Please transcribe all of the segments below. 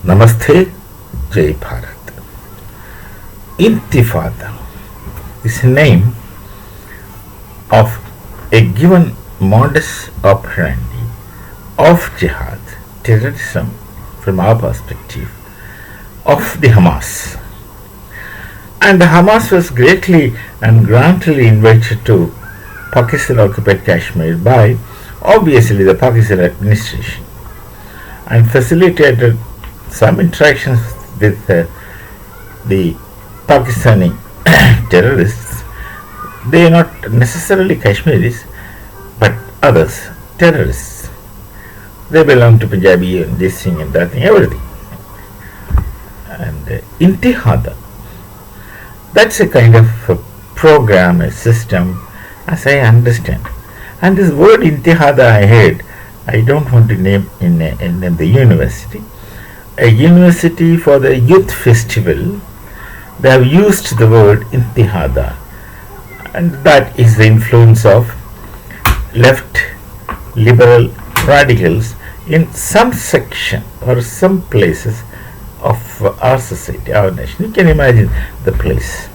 Namaste, Jai Bharat. Intifada is a name of a given modus operandi of jihad, terrorism from our perspective, of the Hamas. And the Hamas was greatly and grandly invited to Pakistan occupied Kashmir by obviously the Pakistan administration and facilitated some interactions with the Pakistani terrorists. They are not necessarily Kashmiris, but others, terrorists. They belong to Punjabi and this thing and that thing, everything. And Intifada, that's a kind of a program, a system, as I understand. And this word Intifada I heard, I don't want to name in the university. A university for the youth festival, they have used the word Intifada, and that is the influence of left liberal radicals in some section or some places of our society, our nation. You can imagine the place,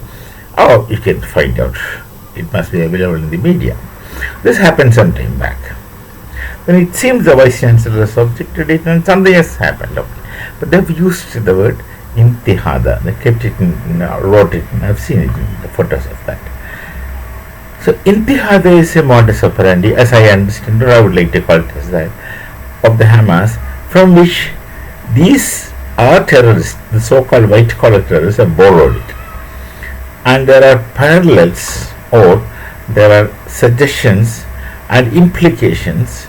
or you can find out. It must be available in the media. This happened some time back. Then it seems the Vice Chancellor has objected it and something has happened. Okay. But they have used the word Intifada. They kept it wrote it, and I have seen it in the photos of that. So Intifada is a modus operandi, as I understand, or I would like to call it as that, of the Hamas, from which these are terrorists, the so-called white-collar terrorists, have borrowed it. And there are parallels, or there are suggestions and implications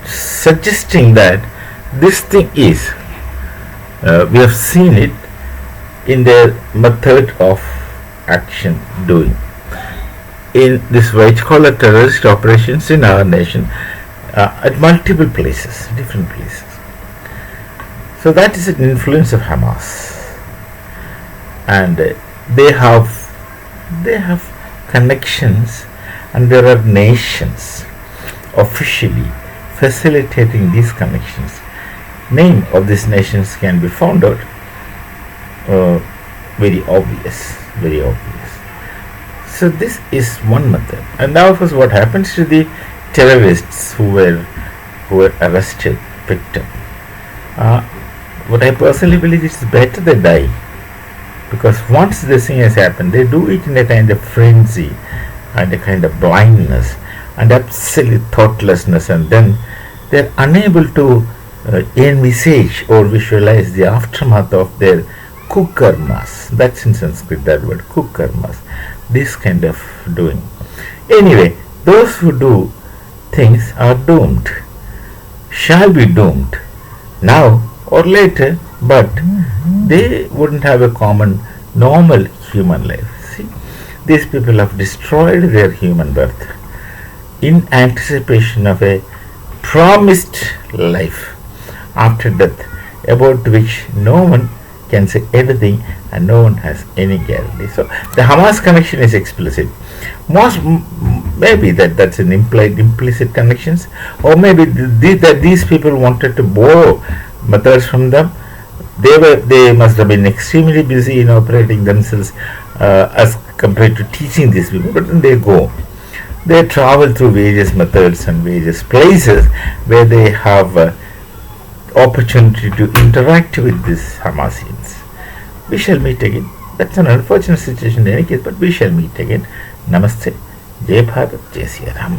suggesting that this thing is, we have seen it in their method of action doing. In this white-collar terrorist operations in our nation, at multiple places, different places. So that is an influence of Hamas, and they have connections, and there are nations officially facilitating these connections. Name of these nations can be found out. Very obvious. So this is one method. And now, of course, what happens to the terrorists who were arrested, picked up? What I personally believe is better they die, because once this thing has happened, they do it in a kind of frenzy and a kind of blindness and absolute thoughtlessness, and then they're unable to envisage or visualize the aftermath of their kukarmas. That's in Sanskrit, that word, kukarmas. This kind of doing. Anyway, those who do things are doomed, shall be doomed, now or later, but they wouldn't have a common, normal human life. See, these people have destroyed their human birth in anticipation of a promised life after death, about which no one can say anything and no one has any guarantee. So the Hamas connection is explicit. Maybe that's an implied, implicit connections, or maybe that these people wanted to borrow methods from them. They must have been extremely busy in operating themselves as compared to teaching these people. But then they travel through various methods and various places where they have opportunity to interact with these Hamasians. We shall meet again. That's an unfortunate situation in any case, but we shall meet again. Namaste. Jai Bharat, Jai Sri Ram.